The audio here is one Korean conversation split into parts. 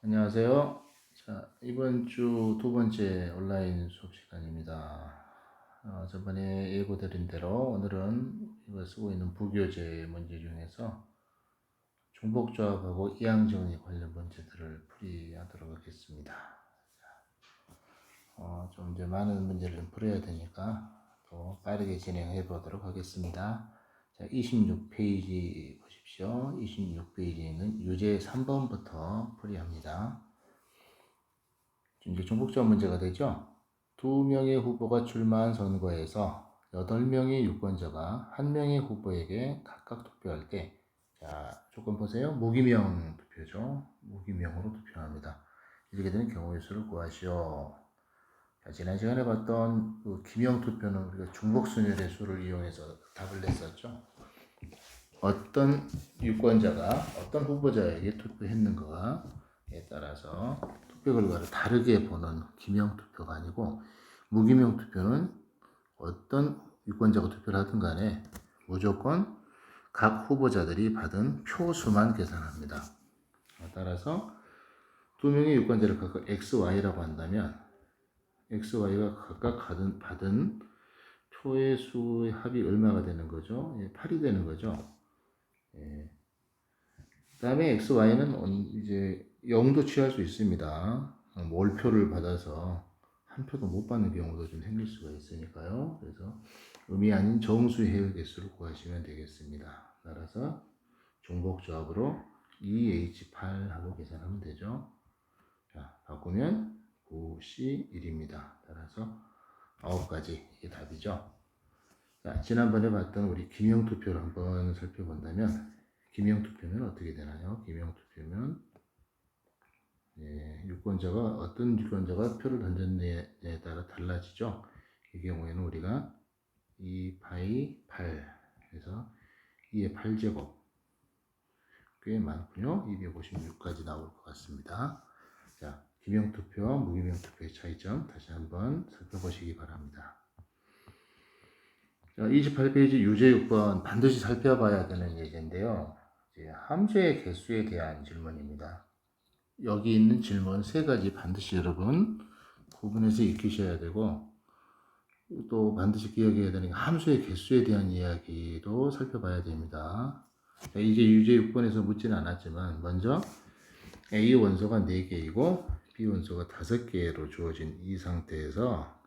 안녕하세요. 자, 이번 주 두 번째 온라인 수업 시간입니다. 저번에 예고드린 대로 오늘은 이거 쓰고 있는 부교재 문제 중에서 중복조합하고 이항정리 관련 문제들을 풀이하도록 하겠습니다. 좀 이제 많은 문제를 좀 풀어야 되니까 또 빠르게 진행해 보도록 하겠습니다. 자, 26페이지 보십시오. 26페이지에는 유제 3번부터 풀이합니다. 이제 중복조합 문제가 되죠. 두 명의 후보가 출마한 선거에서 8명의 유권자가 한 명의 후보에게 각각 투표할 때, 자, 조건 보세요. 무기명 투표죠. 무기명으로 투표합니다. 이렇게 되는 경우의 수를 구하시오. 자, 지난 시간에 봤던 그 기명 투표는 우리가 중복순열의 수를 이용해서 답을 냈었죠. 어떤 유권자가 어떤 후보자에게 투표했는가에 따라서 투표 결과를 다르게 보는 기명 투표가 아니고, 무기명 투표는 어떤 유권자가 투표를 하든 간에 무조건 각 후보자들이 받은 표수만 계산합니다. 따라서 두 명의 유권자를 각각 X, Y라고 한다면 X, Y가 각각 받은 표의 수의 합이 얼마가 되는 거죠? 8이 되는 거죠. 그 다음에 X, Y는 이제 0도 취할 수 있습니다. 몰표를 받아서 한 표도 못 받는 경우도 좀 생길 수가 있으니까요. 그래서 음이 아닌 정수의 해의 개수를 구하시면 되겠습니다. 따라서 중복조합으로 2H8 하고 계산하면 되죠. 자, 바꾸면 9C1입니다. 따라서 9가지 이게 답이죠. 자, 지난번에 봤던 우리 기명투표를 한번 살펴본다면, 기명투표는 어떻게 되나요? 기명투표면 유권자가 어떤 유권자가 표를 던졌느냐에 따라 달라지죠. 이 경우에는 우리가 2파이 8 해서 2의 8제곱, 꽤 많군요. 256까지 나올 것 같습니다. 자, 기명투표와 무기명투표의 차이점 다시 한번 살펴보시기 바랍니다. 자, 28페이지 유제 6번 반드시 살펴봐야 되는 예제인데요. 함수의 개수에 대한 질문입니다. 여기 있는 질문 세 가지 반드시 여러분 구분해서 익히셔야 되고, 또 반드시 기억해야 되는 게 함수의 개수에 대한 이야기도 살펴봐야 됩니다. 이제 유제 6번에서 묻지는 않았지만, 먼저 A 원소가 4개이고 B 원소가 5개로 주어진 이 상태에서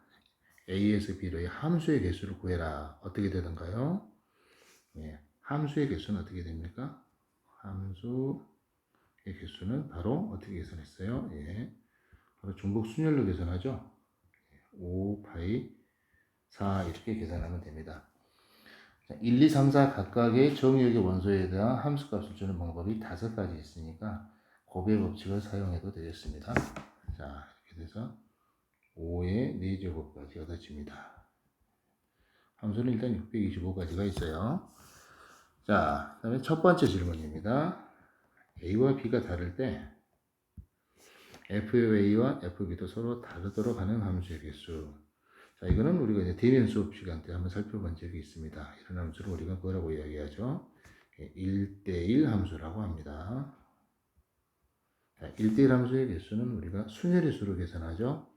A에서 B로의 함수의 개수를 구해라. 어떻게 되던가요? 함수의 개수는 어떻게 됩니까? 함수의 개수는 바로 어떻게 계산했어요? 바로 중복 순열로 계산하죠. 5파이 4 이렇게 계산하면 됩니다. 1, 2, 3, 4 각각의 정의역의 원소에 대한 함수값을 주는 방법이 5가지 있으니까 곱의 법칙을 사용해도 되겠습니다. 자, 이렇게 돼서 5의 4제곱까지 얻어집니다. 함수는 일단 625가지가 있어요. 자, 그 다음에 첫 번째 질문입니다. A와 B가 다를 때 FA와 FB도 서로 다르도록 하는 함수의 개수. 자, 이거는 우리가 이제 대면 수업 시간 때 한번 살펴본 적이 있습니다. 이런 함수를 우리가 뭐라고 이야기하죠? 1대1 함수라고 합니다. 자, 1대1 함수의 개수는 우리가 순열의 수로 계산하죠.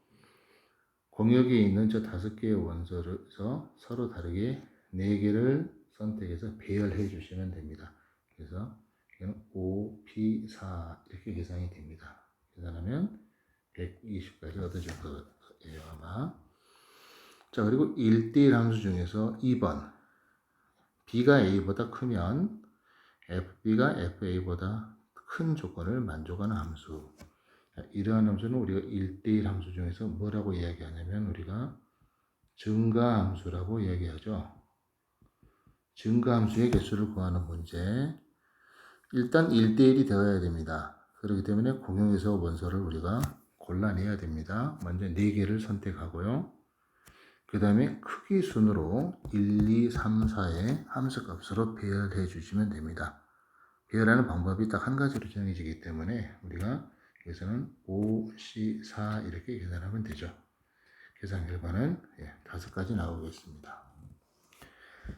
공역에 있는 저 5개의 원소에서 서로 다르게 4개를 선택해서 배열해 주시면 됩니다. 그래서 이건 5, P, 4 이렇게 계산이 됩니다. 계산하면 120까지 얻어질 거예요, 아마. 자, 그리고 1대1 함수 중에서 2번 B가 A보다 크면 FB가 FA보다 큰 조건을 만족하는 함수. 자, 이러한 함수는 우리가 1대1 함수 중에서 뭐라고 이야기하냐면 우리가 증가함수라고 이야기하죠. 증가함수의 개수를 구하는 문제. 일단 1대1이 되어야 됩니다. 그렇기 때문에 공용에서 원소를 우리가 골라내야 됩니다. 먼저 4개를 선택하고요. 그 다음에 크기 순으로 1, 2, 3, 4의 함수값으로 배열해 주시면 됩니다. 배열하는 방법이 딱 한 가지로 정해지기 때문에 우리가 여기서는 5, C, 4 이렇게 계산하면 되죠. 계산 결과는 5가지 나오겠습니다.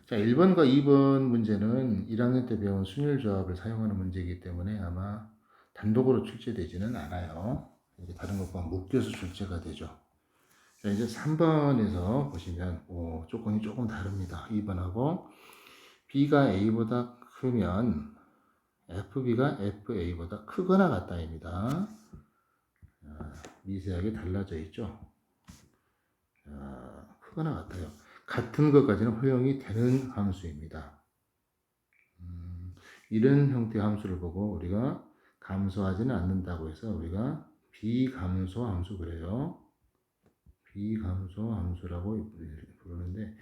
자, 1번과 2번 문제는 1학년 때 배운 순열조합을 사용하는 문제이기 때문에 아마 단독으로 출제되지는 않아요. 이게 다른 것과 묶여서 출제가 되죠. 자, 이제 3번에서 보시면 조건이 조금 다릅니다. 2번하고 B가 A보다 크면 FB가 FA보다 크거나 같다입니다. 미세하게 달라져 있죠. 크거나 같아요. 같은 것까지는 허용이 되는 함수입니다. 이런 형태의 함수를 보고 우리가 감소하지는 않는다고 해서 우리가 비감소 함수 그래요. 비감소 함수라고 부르는데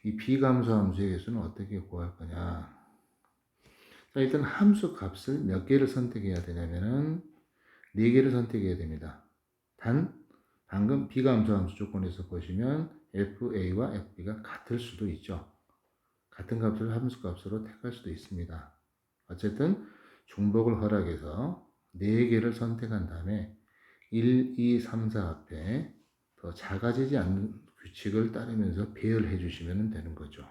이 비감소 함수의 개수는 어떻게 구할 거냐. 자, 일단 함수 값을 몇 개를 선택해야 되냐면은 4개를 선택해야 됩니다. 단 방금 비감소 함수 조건에서 보시면 FA와 FB가 같을 수도 있죠. 같은 값을 함수 값으로 택할 수도 있습니다. 어쨌든 중복을 허락해서 4개를 선택한 다음에 1, 2, 3, 4 앞에 더 작아지지 않는 규칙을 따르면서 배열해 주시면 되는 거죠.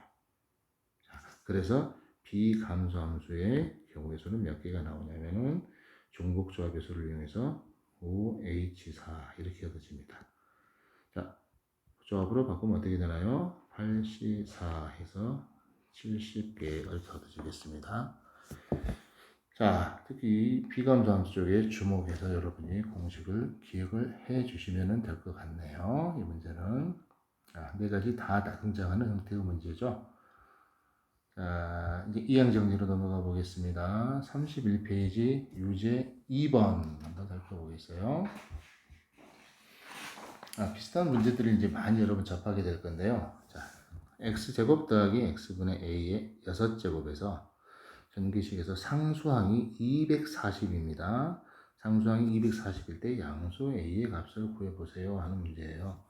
자, 그래서 비감소함수의 경우에서는 몇 개가 나오냐면은 중복조합의 수를 이용해서 5H4 이렇게 얻어집니다. 자, 조합으로 바꾸면 어떻게 되나요? 8C4 해서 70개 이렇게 얻어지겠습니다. 자, 특히 비감소함수 쪽에 주목해서 여러분이 공식을 기억을 해 주시면 될 것 같네요. 이 문제는 4가지 다 등장하는 형태의 문제죠. 자, 이제 이행 정리로 넘어가 보겠습니다. 31페이지 유제 2번 한번 살펴보겠어요. 비슷한 문제들을 이제 많이 여러분 접하게 될 건데요. 자, x제곱 더하기 x분의 a의 6제곱에서 전기식에서 상수항이 240입니다. 상수항이 240일 때 양수 a의 값을 구해보세요 하는 문제예요.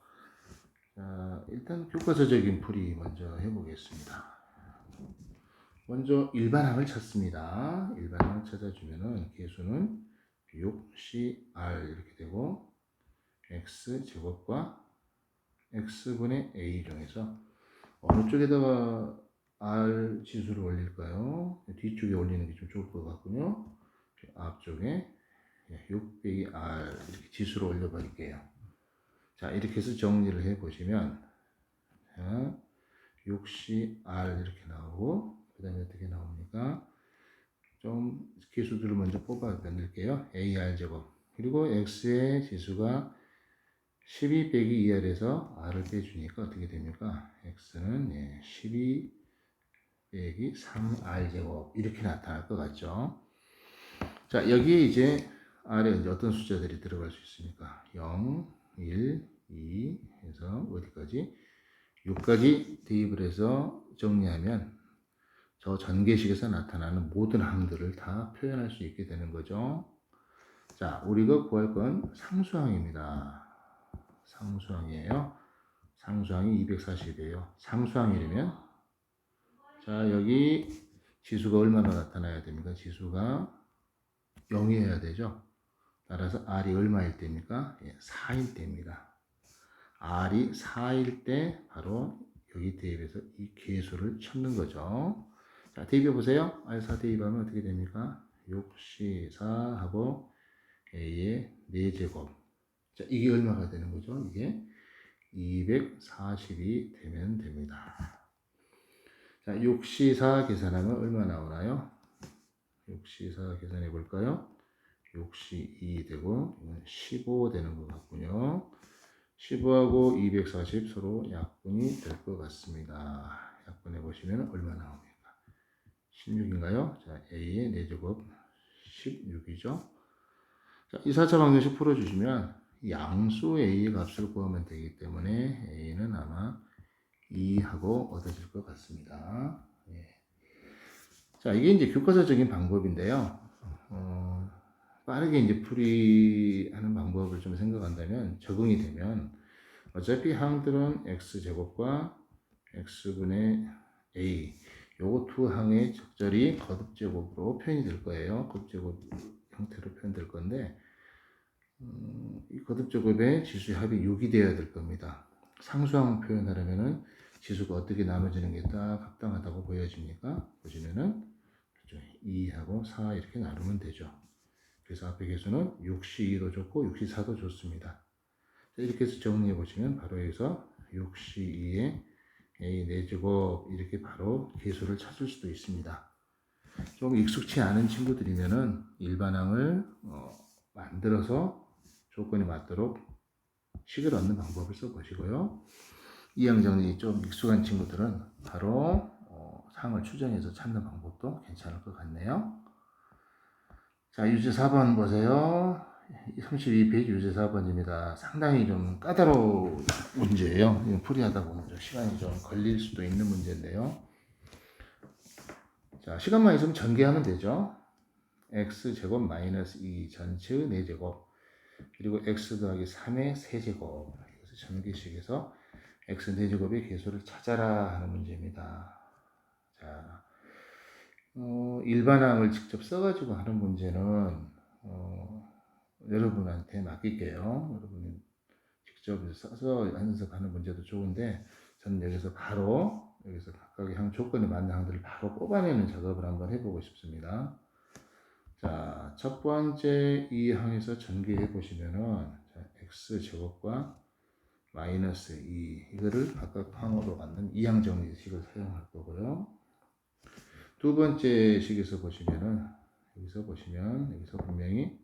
자, 일단 교과서적인 풀이 먼저 해보겠습니다. 먼저 일반항을 찾습니다. 일반항을 찾아주면은 개수는 6CR 이렇게 되고 x제곱과 x분의 a 중에서 어느 쪽에다가 R 지수를 올릴까요? 뒤쪽에 올리는 게 좀 좋을 것 같군요. 앞쪽에 6 빼기 R 이렇게 지수를 올려버릴게요. 자, 이렇게 해서 정리를 해보시면 6CR 이렇게 나오고 그 다음에 어떻게 나옵니까? 좀 개수들을 먼저 뽑아 넣을게요. AR제곱 그리고 X의 지수가 12 빼기 2R에서 R을 빼주니까 어떻게 됩니까? X는 12 빼기 3R제곱 이렇게 나타날 것 같죠? 자, 여기에 이제 R에 이제 어떤 숫자들이 들어갈 수 있습니까? 0, 1, 2 해서 어디까지? 6까지 대입을 해서 정리하면 저 전개식에서 나타나는 모든 항들을 다 표현할 수 있게 되는 거죠. 자, 우리가 구할 건 상수항입니다. 상수항이에요. 상수항이 240이에요. 상수항이라면 자, 여기 지수가 얼마나 나타나야 됩니까? 지수가 0이어야 되죠. 따라서 R이 얼마일 때입니까? 4일 때입니다. R이 4일 때 바로 여기 대입해서 이 개수를 찾는 거죠. 자, 대입해 보세요. R4 대입하면 어떻게 됩니까? 6C4하고 A의 4제곱. 자, 이게 얼마가 되는 거죠? 이게 240이 되면 됩니다. 자, 6C4 계산하면 얼마 나오나요? 6C4 계산해 볼까요? 6C2 되고 15 되는 것 같군요. 15하고 240 서로 약분이 될 것 같습니다. 약분해 보시면 얼마 나옵니까? 16인가요? 자, A의 4제곱 16이죠. 자, 이 4차 방정식 풀어주시면 양수 A의 값을 구하면 되기 때문에 A는 아마 2하고 얻어질 것 같습니다. 예. 자, 이게 이제 교과서적인 방법인데요. 빠르게 이제 풀이하는 방법을 좀 생각한다면 적응이 되면 어차피 항들은 x제곱과 x분의 a 요거 두 항의 적절히 거듭제곱으로 표현이 될 거예요. 거듭제곱 형태로 표현될 건데 이 거듭제곱의 지수의 합이 6이 되어야 될 겁니다. 상수항 표현하려면은 지수가 어떻게 나눠지는 게 딱 합당하다고 보여집니까? 보시면은 2하고 4 이렇게 나누면 되죠. 그래서 앞에 개수는 6C2도 좋고 6C4도 좋습니다. 자, 이렇게 해서 정리해 보시면 바로 여기서 6C2의 A 4제곱 이렇게 바로 개수를 찾을 수도 있습니다. 좀 익숙치 않은 친구들이면은 일반항을 만들어서 조건에 맞도록 식을 얻는 방법을 써보시고요. 이항 정리 좀 익숙한 친구들은 바로 상을 추정해서 찾는 방법도 괜찮을 것 같네요. 자, 유제 4번 보세요. 32페이지 유제 4번입니다. 상당히 좀 까다로운 문제예요. 풀이하다 보면 좀 시간이 좀 걸릴 수도 있는 문제인데요. 자, 시간만 있으면 전개하면 되죠. x제곱 마이너스 2 전체의 4제곱 그리고 x 더하기 3의 세제곱 그래서 전개식에서 x 4제곱의 개수를 찾아라 하는 문제입니다. 자, 일반항을 직접 써가지고 하는 문제는 여러분한테 맡길게요. 여러분이 직접 써서 연습하는 문제도 좋은데 저는 여기서 바로 여기서 각각의 항 조건에 맞는 항들을 바로 뽑아내는 작업을 한번 해보고 싶습니다. 자, 첫 번째 이 항에서 전개해 보시면은 x제곱과 마이너스 2 이거를 각각 항으로 갖는 이항 정리식을 사용할 거고요. 두 번째 식에서 보시면은 여기서 분명히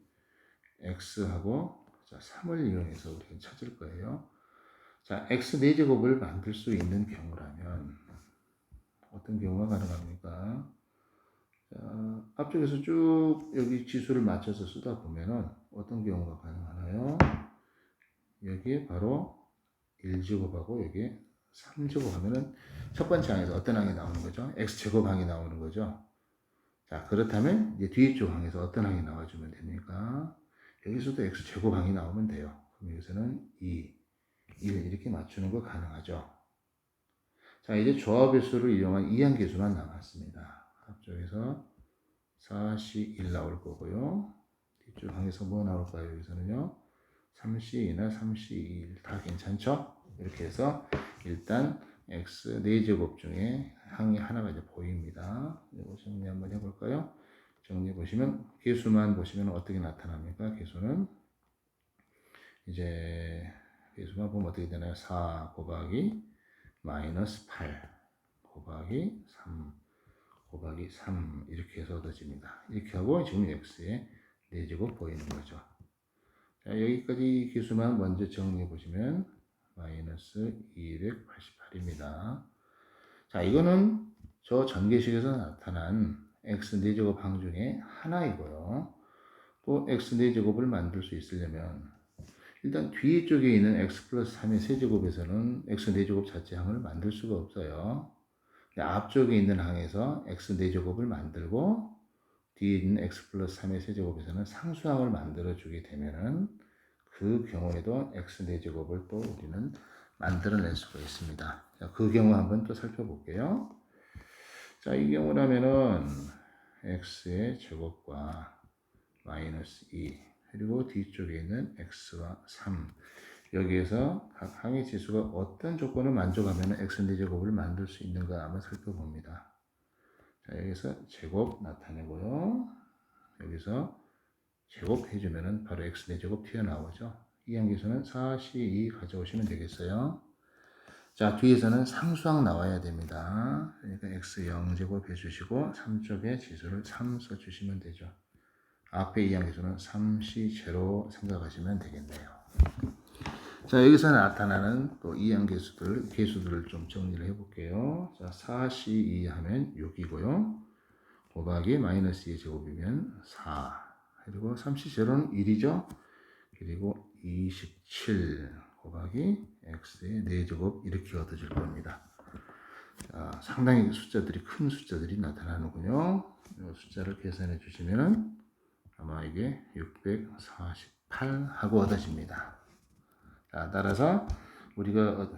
x하고 3을 이용해서 우리가 찾을 거예요. 자, x 4제곱을 만들 수 있는 경우라면 어떤 경우가 가능합니까? 자, 앞쪽에서 쭉 여기 지수를 맞춰서 쓰다 보면은 어떤 경우가 가능하나요? 여기에 바로 1제곱하고 여기에 3제곱 하면은 첫 번째 항에서 어떤 항이 나오는 거죠? x제곱 항이 나오는 거죠. 자, 그렇다면 이제 뒤에 쪽 항에서 어떤 항이 나와주면 됩니까? 여기서도 x제곱 항이 나오면 돼요. 그럼 여기서는 2, 1 이렇게 맞추는 거 가능하죠. 자, 이제 조합의 수를 이용한 이항 계수만 남았습니다. 앞쪽에서 4C1 나올 거고요. 뒤쪽 항에서 뭐 나올까요? 여기서는요. 3C2나 3C1 다 괜찮죠? 이렇게 해서 일단 x 4제곱 중에 항이 하나가 이제 보입니다. 이거 정리 한번 해볼까요? 정리해 보시면 개수만 보시면 어떻게 나타납니까? 개수는 이제 개수만 보면 어떻게 되나요? 4 곱하기 마이너스 8 곱하기 3 곱하기 3 이렇게 해서 얻어집니다. 이렇게 하고 지금 x의 4제곱 보이는 거죠. 자, 여기까지 기수만 먼저 정리해 보시면 마이너스 288입니다. 자, 이거는 저 전개식에서 나타난 x 4제곱 항 중에 하나이고요. 또 x 4제곱을 만들 수 있으려면 일단 뒤에 쪽에 있는 x 플러스 3의 세제곱에서는 x 4제곱 자체 항을 만들 수가 없어요. 앞쪽에 있는 항에서 x 4제곱을 만들고 뒤에 있는 x 플러스 3의 세제곱에서는 상수항을 만들어 주게 되면은 그 경우에도 x 4제곱을 또 우리는 만들어낼 수가 있습니다. 자, 그 경우 한번 또 살펴볼게요. 자, 이 경우라면은 x의 제곱과 마이너스 2 그리고 뒤쪽에 있는 x와 3 여기에서 각 항의 지수가 어떤 조건을 만족하면 x 4제곱을 만들 수 있는가 한번 살펴봅니다. 자, 여기서 제곱 나타내고요. 여기서 제곱 해주면은 바로 x 4제곱 튀어나오죠. 이 항계수는 4C2 가져오시면 되겠어요. 자, 뒤에서는 상수항 나와야 됩니다. 그러니까 x 0제곱 해주시고 3쪽에 지수를 3 써주시면 되죠. 앞에 이 항계수는 3C0 생각하시면 되겠네요. 자, 여기서 나타나는 또 이항 계수들을 좀 정리를 해볼게요. 자, 4C2 하면 6이고요. 곱하기 마이너스 2의 제곱이면 4. 그리고 3C0는 1이죠. 그리고 27 곱하기 x의 4제곱 이렇게 얻어질 겁니다. 자, 상당히 숫자들이 큰 숫자들이 나타나는군요. 이 숫자를 계산해 주시면 아마 이게 648 하고 얻어집니다. 자, 따라서 우리가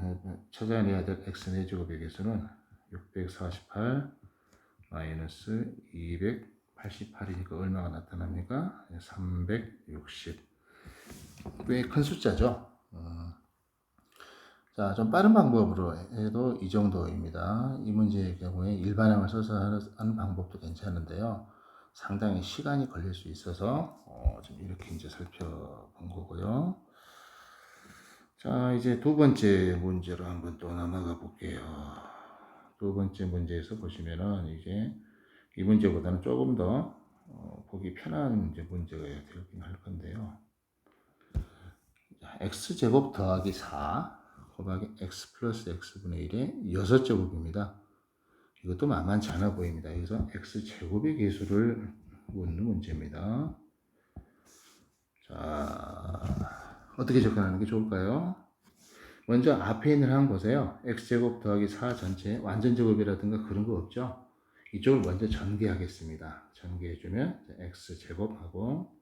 찾아내야 될 x 4제곱의 개수는 648 마이너스 288이니까 얼마가 나타납니까? 360. 꽤 큰 숫자죠. 자, 좀 빠른 방법으로 해도 이 정도입니다. 이 문제의 경우에 일반항을 써서 하는 방법도 괜찮은데요. 상당히 시간이 걸릴 수 있어서 좀 이렇게 이제 살펴본 거고요. 자, 이제 두 번째 문제로 한번 또 넘어가 볼게요. 두 번째 문제에서 보시면은 이제 이 문제보다는 조금 더 보기 편한 이제 문제가 되긴 할 건데요. 자, x제곱 더하기 4 곱하기 x 플러스 x분의 1의 6제곱입니다. 이것도 만만치 않아 보입니다. 여기서 x제곱의 개수를 묻는 문제입니다. 자, 어떻게 접근하는 게 좋을까요? 먼저 앞에 있는 한 보세요. x제곱 더하기 4 전체 완전제곱이라든가 그런 거 없죠? 이쪽을 먼저 전개하겠습니다. 전개해주면 x제곱하고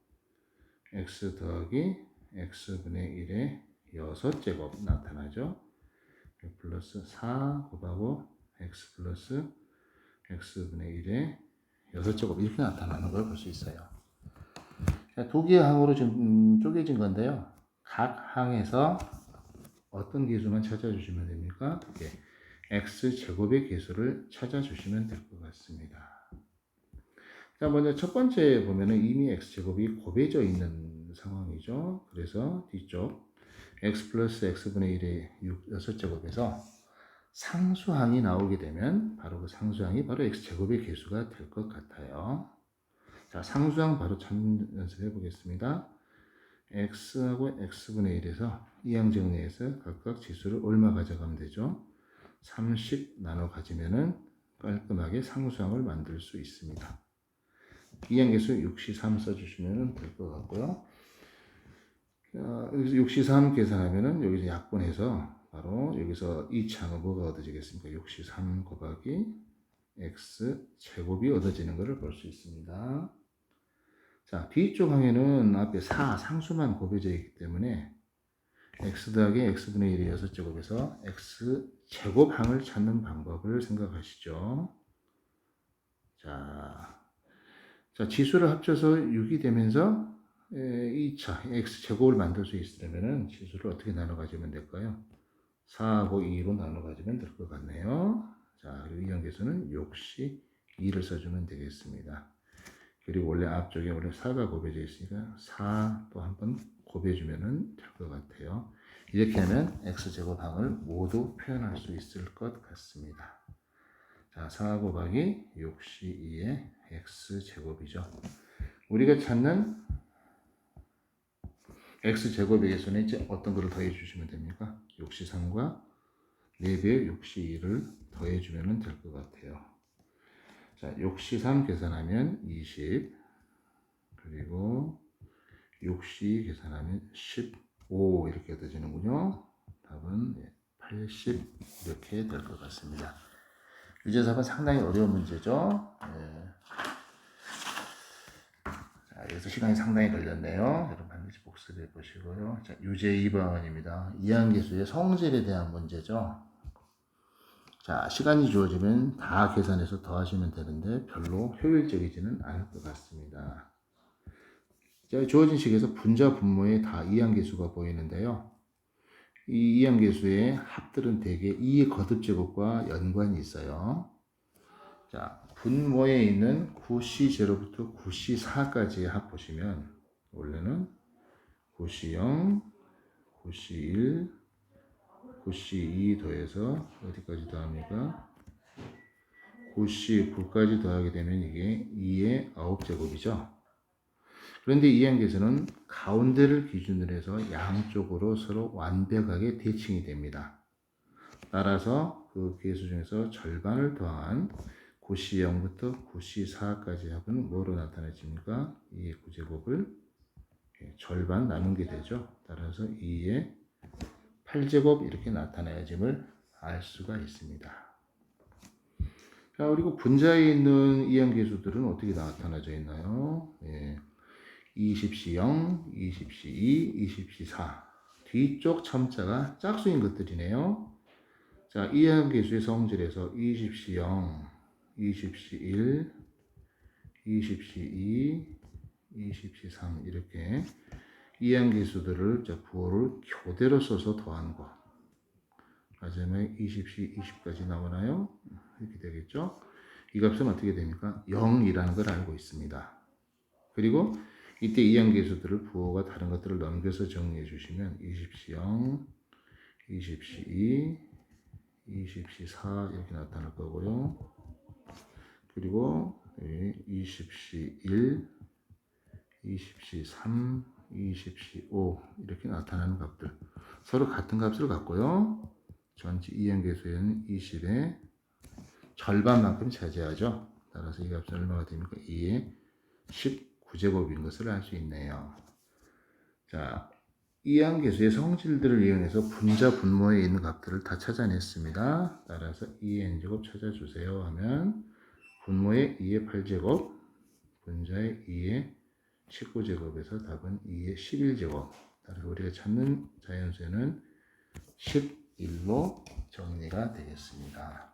x 더하기 x분의 1의 6제곱 나타나죠. 플러스 4 곱하고 x 플러스 x분의 1의 6제곱 이렇게 나타나는 걸 볼 수 있어요. 두 개의 항으로 좀 쪼개진 건데요. 각 항에서 어떤 개수만 찾아주시면 됩니까? 예, x제곱의 개수를 찾아주시면 될 것 같습니다. 자, 먼저 첫 번째 보면은 이미 x제곱이 곱해져 있는 상황이죠. 그래서 뒤쪽 x 플러스 x분의 1의 6제곱에서 상수항이 나오게 되면 바로 그 상수항이 바로 x제곱의 개수가 될 것 같아요. 자, 상수항 바로 찾는 연습해 보겠습니다. x하고 x분의 1에서 이항 정리해서 각각 지수를 얼마 가져가면 되죠? 30 나눠 가지면은 깔끔하게 상수항을 만들 수 있습니다. 이항계수 63 써주시면 될 것 같고요. 여기서 63 계산하면은 여기서 약분해서 바로 여기서 이 창은 뭐가 얻어지겠습니까? 63 곱하기 x 제곱이 얻어지는 것을 볼 수 있습니다. 자, 뒤쪽 항에는 앞에 4 상수만 곱해져 있기 때문에 x 더하기 x분의 1의 6제곱에서 x 제곱항을 찾는 방법을 생각하시죠. 자, 지수를 합쳐서 6이 되면서 2차 x제곱을 만들 수 있으려면 지수를 어떻게 나눠 가지면 될까요? 4하고 2로 나눠 가지면 될 것 같네요. 자, 그리고 이항계수는 역시 2를 써주면 되겠습니다. 그리고 원래 앞쪽에 원래 4가 곱해져 있으니까 4 또 한번 곱해주면 될 것 같아요. 이렇게 하면 x제곱항을 모두 표현할 수 있을 것 같습니다. 자, 4 곱하기 62의 x제곱이죠. 우리가 찾는 x제곱의 개수는 이제 어떤 거를 더해 주시면 됩니까? 63과 4배의 62를 더해 주면 될 것 같아요. 자, 63 계산하면 20 그리고 62 계산하면 15 이렇게 얻어지는군요. 답은 80 이렇게 될 것 같습니다. 유제삽은 상당히 어려운 문제죠. 네. 자, 여기서 시간이 상당히 걸렸네요. 여러분 반드시 복습해 보시고요. 자, 유제 2번입니다. 이항계수의 성질에 대한 문제죠. 자, 시간이 주어지면 다 계산해서 더하시면 되는데 별로 효율적이지는 않을 것 같습니다. 자, 주어진 식에서 분자 분모에 다 이항계수가 보이는데요. 이 이항계수의 합들은 대개 2의 거듭제곱과 연관이 있어요. 자, 분모에 있는 9C0부터 9C4까지의 합 보시면 원래는 9C0, 9C1, 9C2 더해서 어디까지 더합니까? 9C9까지 더하게 되면 이게 2의 9제곱이죠. 그런데 이 항계수는 가운데를 기준으로 해서 양쪽으로 서로 완벽하게 대칭이 됩니다. 따라서 그 계수 중에서 절반을 더한 9C0부터 9C4까지 합은 뭐로 나타내집니까? 2의 9제곱을 절반 나눈 게 되죠. 따라서 2의 8제곱 이렇게 나타내짐을 알 수가 있습니다. 자, 그리고 분자에 있는 이항계수들은 어떻게 나타나져 있나요? 20C0, 20C2, 20C4 뒤쪽 첨자가 짝수인 것들이네요. 자, 이항계수의 성질에서 20C0, 20C1, 20C2, 20C3 이렇게 이항계수들을 부호를 교대로 써서 더한 거. 마지막에 20C, 20까지 나오나요? 이렇게 되겠죠. 이 값은 어떻게 됩니까? 0이라는 걸 알고 있습니다. 그리고 이때 이항계수들을 부호가 다른 것들을 넘겨서 정리해 주시면 20시 0, 20시 2, 20시 4 이렇게 나타날 거고요. 그리고 20시 1, 20시 3, 20시 5 이렇게 나타나는 값들 서로 같은 값을 갖고요. 전체 이항계수에는 20의 절반만큼 차지하죠. 따라서 이 값은 얼마가 됩니까? 2의 19제곱인 것을 알 수 있네요. 자, 이항계수의 성질들을 이용해서 분자 분모에 있는 값들을 다 찾아냈습니다. 따라서 2의 n제곱 찾아주세요 하면 분모의 2의 8제곱, 분자의 2의 19제곱에서 답은 2의 11제곱. 따라서 우리가 찾는 자연수는 11로 정리가 되겠습니다.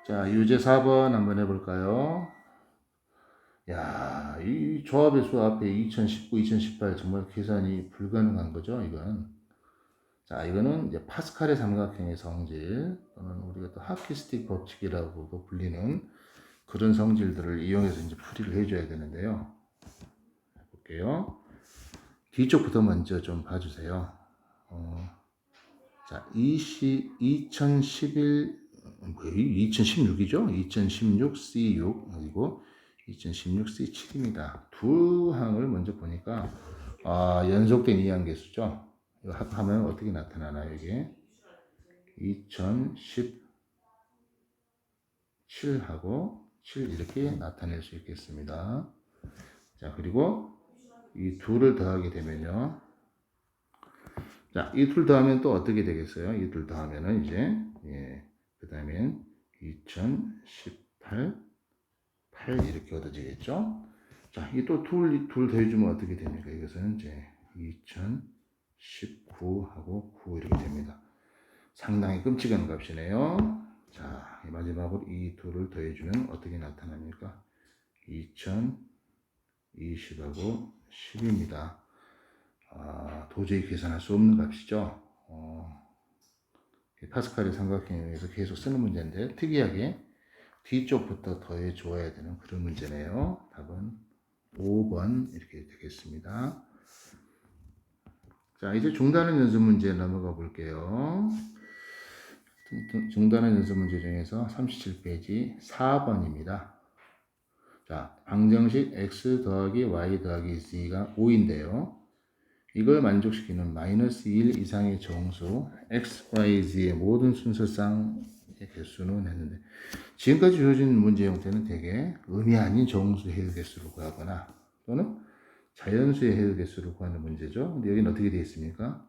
자, 유제 4번 한번 해볼까요? 야, 이 조합의 수 앞에 2019, 2018 정말 계산이 불가능한 거죠, 이건. 자, 이거는 이제 파스칼의 삼각형의 성질, 또는 우리가 또 하키스틱 법칙이라고도 불리는 그런 성질들을 이용해서 이제 풀이를 해줘야 되는데요. 볼게요. 뒤쪽부터 먼저 좀 봐주세요. 자, 2011, 2016이죠? 2016 C6, 그리고 2016 C7입니다. 두 항을 먼저 보니까, 연속된 이항계수죠? 이거 합하면 어떻게 나타나나요, 이게? 2017하고 7 이렇게 나타낼 수 있겠습니다. 자, 그리고 이 둘을 더하게 되면요. 자, 이 둘 더하면 또 어떻게 되겠어요? 이 둘 더하면은 이제, 그 다음엔 2018, 8 이렇게 얻어지겠죠? 자, 이 또 둘 더해주면 어떻게 됩니까? 이것은 이제 2019하고 9 이렇게 됩니다. 상당히 끔찍한 값이네요. 자, 마지막으로 이 둘을 더해주면 어떻게 나타납니까? 2020하고 10입니다. 도저히 계산할 수 없는 값이죠. 파스칼의 삼각형에 의해서 계속 쓰는 문제인데 특이하게 뒤쪽부터 더해 줘야 되는 그런 문제네요. 답은 5번 이렇게 되겠습니다. 자, 이제 중단원 연습 문제 넘어가 볼게요. 중단원 연습 문제 중에서 37페이지 4번입니다. 자, 방정식 x 더하기 y 더하기 z가 5인데요. 이걸 만족시키는 마이너스 1 이상의 정수 x, y, z의 모든 순서쌍의 개수는 했는데 지금까지 주어진 문제 형태는 대개 의미 아닌 정수 해일 개수를 구하거나 또는 자연수의 해일 개수를 구하는 문제죠. 근데 여기는 어떻게 되어 있습니까?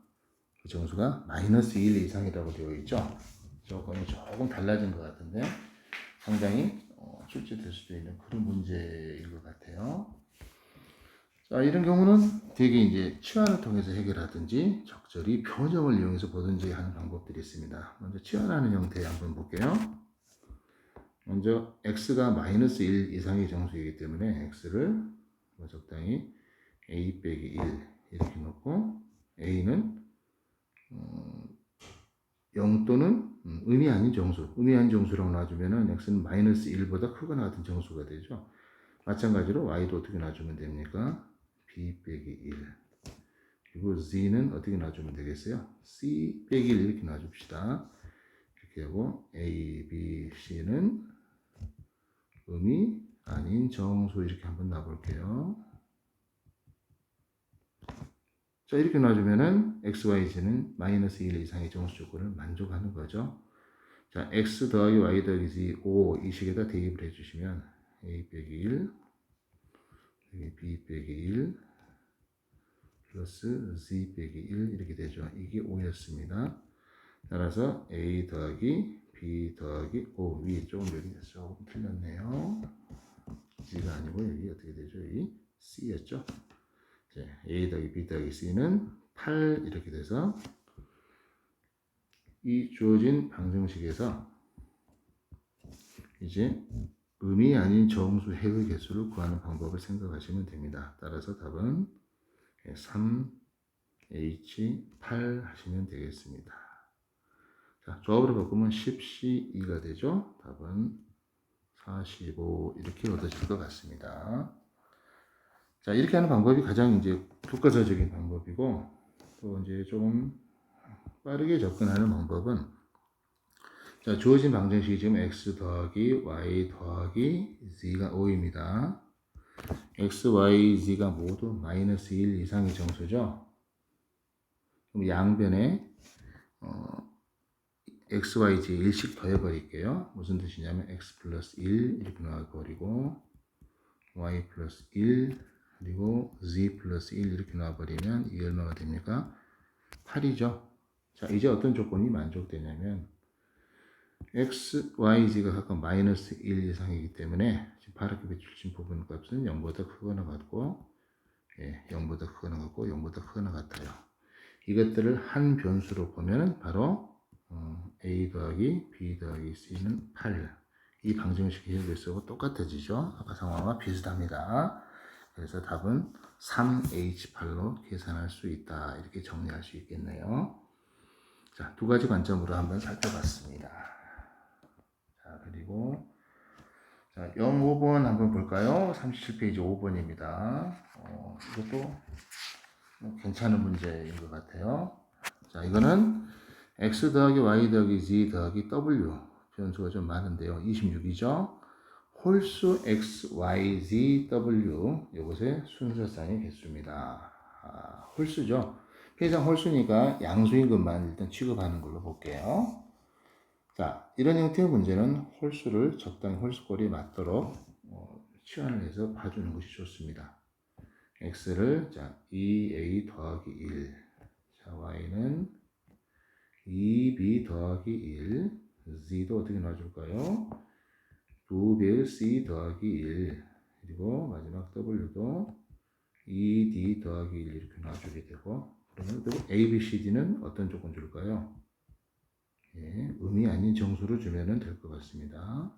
그 정수가 마이너스 1 이상이라고 되어 있죠. 조금 달라진 것 같은데 상당히 출제될 수도 있는 그런 문제인 것 같아요. 자, 이런 경우는 대개 이제 치환을 통해서 해결하든지 적절히 표정을 이용해서 보든지 하는 방법들이 있습니다. 먼저 치환하는 형태 한번 볼게요. 먼저 x가 마이너스 1 이상의 정수이기 때문에 x를 적당히 a 빼기 1 이렇게 놓고 a는 0 또는 의미 아닌 정수, 의미 아닌 정수라고 놔주면은 x는 마이너스 1보다 크거나 같은 정수가 되죠. 마찬가지로 y도 어떻게 놔주면 됩니까? b 빼기 1. 그리고 z는 어떻게 놔주면 되겠어요? c 빼기 1 이렇게 놔줍시다. 이렇게 하고 a, b, c는 의미 아닌 정수 이렇게 한번 놔볼게요. 자, 이렇게 놔주면은 x, y, z는 마이너스 1 이상의 정수 조건을 만족하는 거죠. 자, x 더하기 y 더하기 z 5 이 식에다 대입을 해주시면 a 빼기 1 b 빼기 1 플러스 z 빼기 1 이렇게 되죠. 이게 5였습니다. 따라서 a 더하기 b 더하기 5 위에 조금 여기 조금 틀렸네요. z가 아니고 여기 어떻게 되죠? 이 c였죠. 이제 a 더하기 b 더하기 c는 8 이렇게 돼서 이 주어진 방정식에서 이제 의미 아닌 정수 해의 개수를 구하는 방법을 생각하시면 됩니다. 따라서 답은 3H8 하시면 되겠습니다. 자, 조합으로 바꾸면 10C2가 되죠. 답은 45 이렇게 얻어질 것 같습니다. 자, 이렇게 하는 방법이 가장 이제 교과서적인 방법이고, 또 이제 좀 빠르게 접근하는 방법은, 자, 주어진 방정식이 지금 x 더하기 y 더하기 z가 5입니다. x, y, z가 모두 마이너스 1 이상의 정수죠. 그럼 양변에 x, y, z 1씩 더해버릴게요. 무슨 뜻이냐면 x 플러스 1 이렇게 나와버리고 y 플러스 1 그리고 z 플러스 1 이렇게 나와버리면 이게 얼마가 됩니까? 8이죠. 자, 이제 어떤 조건이 만족되냐면 x, y, z가 각각 마이너스 1 이상이기 때문에 지금 파랗게 비춰진 부분 값은 0보다 크거나 같고 0보다 크거나 같고 0보다 크거나 같아요. 이것들을 한 변수로 보면 바로 a 더하기 b 더하기 c는 8. 이 방정식 해결수하고 똑같아지죠. 아까 상황과 비슷합니다. 그래서 답은 3H8로 계산할 수 있다. 이렇게 정리할 수 있겠네요. 자, 두 가지 관점으로 한번 살펴봤습니다. 자, 그리고 자, 05번 한번 볼까요? 37페이지 5번입니다. 이것도 괜찮은 문제인 것 같아요. 자, 이거는 x 더하기 y 더하기 z 더하기 w 변수가 좀 많은데요. 26이죠. 홀수 x, y, z, w 이것의 순서쌍의 개수입니다. 홀수죠. 피해상 홀수니까 양수인 것만 일단 취급하는 걸로 볼게요. 자, 이런 형태의 문제는 홀수를 적당히 홀수꼴이 맞도록 치환을 해서 봐주는 것이 좋습니다. x를 자 2a 더하기 1, 자 y는 2b 더하기 1, z도 어떻게 놔줄까요? 2배의 c 더하기 1, 그리고 마지막 w도 2d 더하기 1 이렇게 놔주게 되고, 그러면 a, b, c, d는 어떤 조건 줄까요? 음이 아닌 정수로 주면 될 것 같습니다.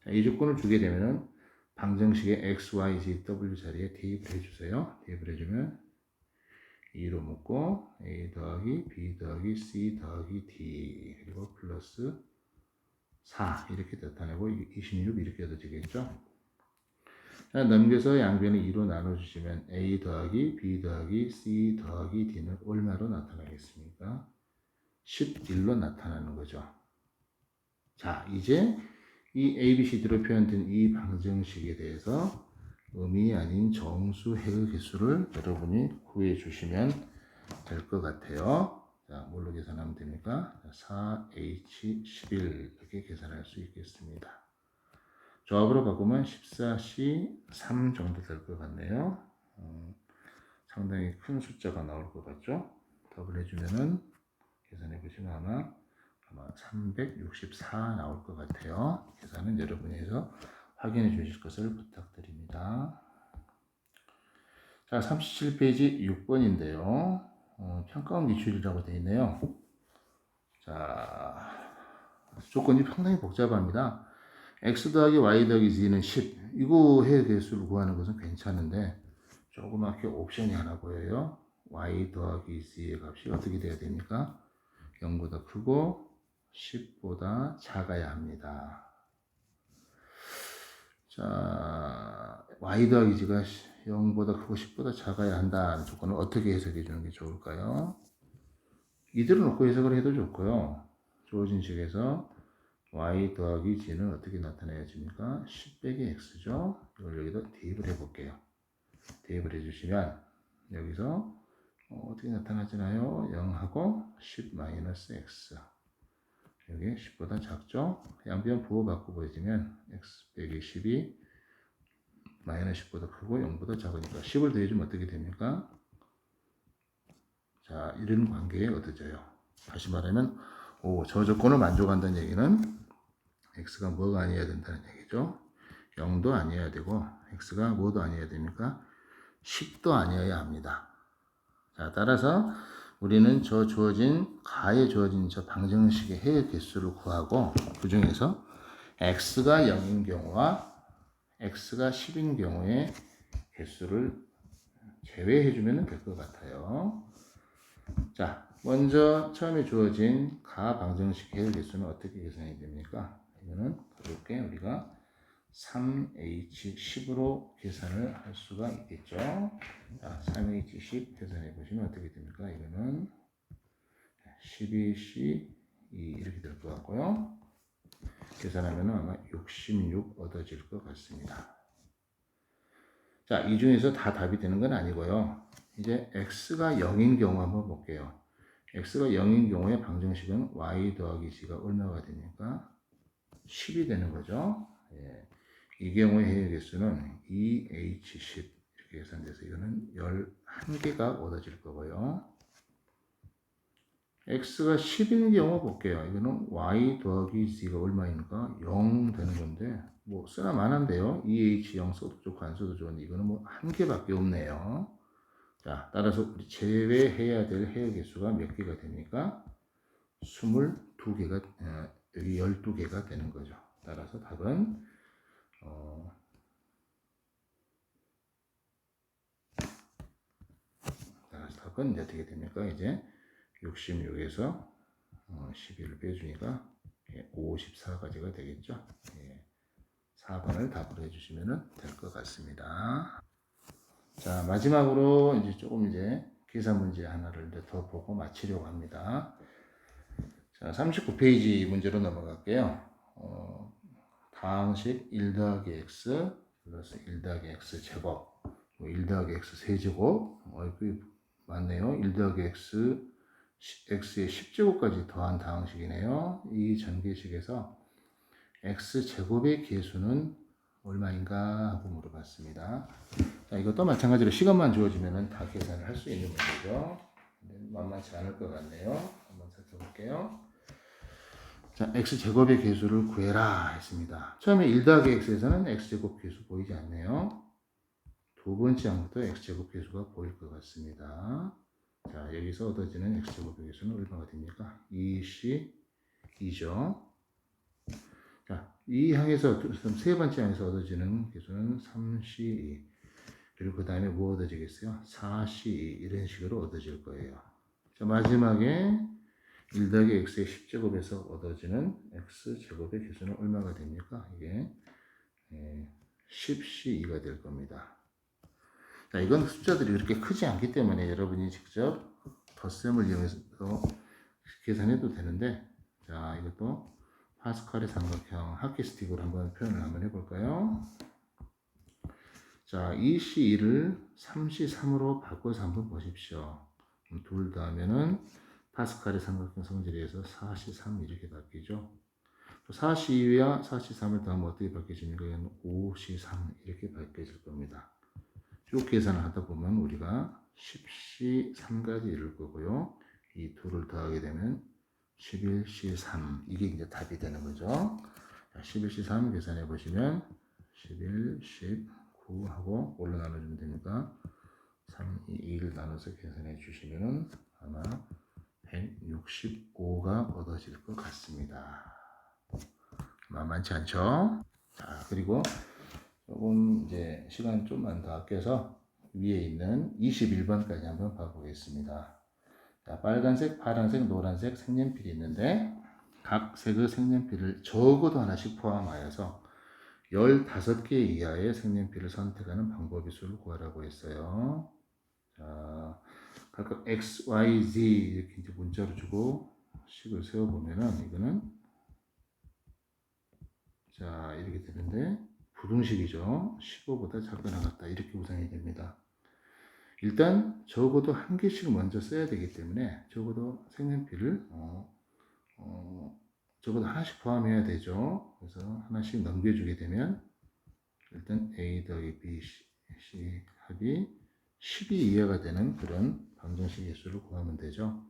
자, 이 조건을 주게 되면 방정식의 x, y, z, w 자리에 대입을 해주세요. 대입을 해주면 2로 묶고 a 더하기 b 더하기 c 더하기 d 그리고 플러스 4 이렇게 나타내고 26 이렇게 얻어지겠죠. 자, 넘겨서 양변을 2로 나눠주시면 a 더하기 b 더하기 c 더하기 d는 얼마로 나타나겠습니까? 11로 나타나는 거죠. 자, 이제 이 ABCD로 표현된 이 방정식에 대해서 음이 아닌 정수 해의 개수를 여러분이 구해 주시면 될 것 같아요. 자, 뭘로 계산하면 됩니까? 4H11 이렇게 계산할 수 있겠습니다. 조합으로 바꾸면 14C 3 정도 될 것 같네요. 상당히 큰 숫자가 나올 것 같죠? 답을 해주면은 계산해 보시면 아마 364 나올 것 같아요. 계산은 여러분이 해서 확인해 주실 것을 부탁드립니다. 자, 37페이지 6번인데요. 평가원 기출이라고 되어 있네요. 자, 조건이 상당히 복잡합니다. x 더하기 y 더하기 z는 10. 이거 해의 개수를 구하는 것은 괜찮은데 조그맣게 옵션이 하나 보여요. y 더하기 z의 값이 어떻게 돼야 됩니까? 0보다 크고 10보다 작아야 합니다. 자, y 더하기 z가 0보다 크고 10보다 작아야 한다는 조건을 어떻게 해석해 주는 게 좋을까요? 이대로 놓고 해석을 해도 좋고요. 주어진 식에서 y 더하기 z는 어떻게 나타내야 됩니까? 10 빼기 x죠. 이걸 여기다 대입을 해 볼게요. 대입을 해 주시면 여기서 어떻게 나타나잖아요. 0하고 10 마이너스 x. 여기 10보다 작죠? 양변 부호 바꿔 보여주면 x 빼기 10이 마이너스 10보다 크고 0보다 작으니까 10을 더해주면 어떻게 됩니까? 자, 이런 관계에 얻어져요. 다시 말하면 저 조건을 만족한다는 얘기는 x가 뭐가 아니어야 된다는 얘기죠. 0도 아니어야 되고 x가 뭐도 아니어야 됩니까? 10도 아니어야 합니다. 자, 따라서 우리는 가에 주어진 저 방정식의 해의 개수를 구하고 그 중에서 x가 0인 경우와 x가 10인 경우의 개수를 제외해 주면 될 것 같아요. 자, 먼저 처음에 주어진 가 방정식 해열 개수는 어떻게 계산이 됩니까? 이거는 가볍게 우리가 3H10으로 계산을 할 수가 있겠죠. 자, 3H10 계산해 보시면 어떻게 됩니까? 이거는 12C2 이렇게 될 것 같고요. 계산하면 아마 66 얻어질 것 같습니다. 자, 이 중에서 다 답이 되는 건 아니고요. 이제 x가 0인 경우 한번 볼게요. x가 0인 경우에 방정식은 y 더하기 g가 얼마가 되니까 10이 되는 거죠. 예. 이 경우의 해열 개수는 2H10 이렇게 계산돼서 이거는 11개가 얻어질 거고요. x가 10인 경우 볼게요. 이거는 y 더하기 g가 얼마입니까? 0 되는 건데 뭐 쓰나 마나인데요. 2H0 써도 좋고 안 써도 좋은데 이거는 뭐 한 개밖에 없네요. 자, 따라서 우리 제외해야 될 해열 개수가 몇 개가 됩니까? 22개가 여기 12개가 되는 거죠. 따라서 답은 이제 어떻게 됩니까? 이제 66에서 11을 빼주니까 54가지가 되겠죠. 4번을 답으로 해주시면 될 것 같습니다. 자, 마지막으로 이제 조금 이제 계산 문제 하나를 더 보고 마치려고 합니다. 자, 39페이지 문제로 넘어갈게요. 다항식 1 더하기 x 플러스 1 더하기 x 제곱, 1 더하기 x 세제곱, 맞네요. 1 더하기 x, x의 10제곱까지 더한 다항식이네요. 이 전개식에서 x 제곱의 계수는 얼마인가 하고 물어봤습니다. 자, 이것도 마찬가지로 시간만 주어지면 다 계산을 할 수 있는 문제죠. 만만치 않을 것 같네요. 한번 살펴볼게요. 자, x제곱의 계수를 구해라 했습니다. 처음에 1 더하기 x에서는 x제곱 계수 보이지 않네요. 두 번째 항부터 x제곱 계수가 보일 것 같습니다. 자, 여기서 얻어지는 x제곱의 계수는 얼마가 됩니까? 2C2죠. 자, 이 항에서 세 번째 항에서 얻어지는 계수는 3C2. 그리고 그 다음에 뭐 얻어지겠어요? 4C2 이런 식으로 얻어질 거예요. 자, 마지막에 1 더하기 x의 10제곱에서 얻어지는 x제곱의 계수는 얼마가 됩니까? 이게 10C2가 될 겁니다. 자, 이건 숫자들이 그렇게 크지 않기 때문에 여러분이 직접 덧셈을 이용해서 계산해도 되는데, 자, 이것도 파스칼의 삼각형 하키스틱으로 한번 표현을 한번 해볼까요? 자, 2C2를 3C3으로 바꿔서 한번 보십시오. 둘 다 하면은 파스칼의 삼각형 성질에서 4C3 이렇게 바뀌죠. 4C2와 4C3을 더하면 어떻게 바뀌십니까? 5C3 이렇게 바뀌어질 겁니다. 쭉 계산을 하다 보면 우리가 10C3까지 이룰 거고요. 이 둘을 더하게 되면 11C3 이게 이제 답이 되는 거죠. 11C3 계산해 보시면 11, 10, 9 하고 올라 나눠주면 되니까 3, 2, 1 나눠서 계산해 주시면 아마 165가 얻어질 것 같습니다. 만만치 않죠? 자, 그리고 조금 이제 시간 좀만 더 아껴서 위에 있는 21번까지 한번 봐보겠습니다. 자, 빨간색, 파란색, 노란색 색연필이 있는데 각 색의 색연필을 적어도 하나씩 포함하여서 15개 이하의 색연필을 선택하는 방법의 수를 구하라고 했어요. 자, 각각 X, Y, Z 이렇게 이제 문자로 주고 식을 세워보면은 이거는 자, 이렇게 되는데 부등식이죠. 15보다 작거나 같다. 이렇게 구성이 됩니다. 일단 적어도 한 개씩 먼저 써야 되기 때문에 적어도 색연필을 적어도 하나씩 포함해야 되죠. 그래서 하나씩 넘겨주게 되면 일단 A 더하기 B, C 합이 12 이하가 되는 그런 방정식의 수를 구하면 되죠.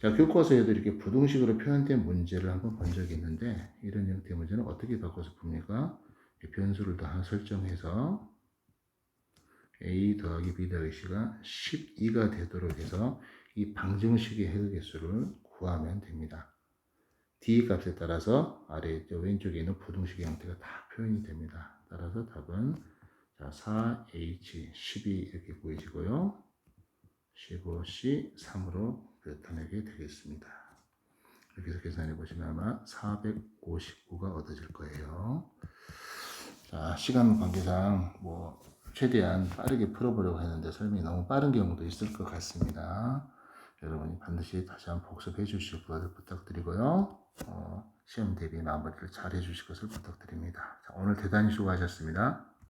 자, 교과서에도 이렇게 부등식으로 표현된 문제를 한번 본 적이 있는데 이런 형태의 문제는 어떻게 바꿔서 풉니까? 변수를 다 설정해서 A 더하기 B 더하기 C가 12가 되도록 해서 이 방정식의 해의 개수를 구하면 됩니다. D 값에 따라서 아래 왼쪽에 있는 부등식의 형태가 다 표현이 됩니다. 따라서 답은 자, 4H12 이렇게 보이시고요. 15C 3으로 나타내게 되겠습니다. 이렇게 해서 계산해 보시면 아마 459가 얻어질 거예요. 자, 시간 관계상 뭐 최대한 빠르게 풀어보려고 했는데 설명이 너무 빠른 경우도 있을 것 같습니다. 여러분이 반드시 다시 한번 복습해 주실 것을 부탁드리고요. 시험 대비 마무리를 잘 해주실 것을 부탁드립니다. 자, 오늘 대단히 수고하셨습니다.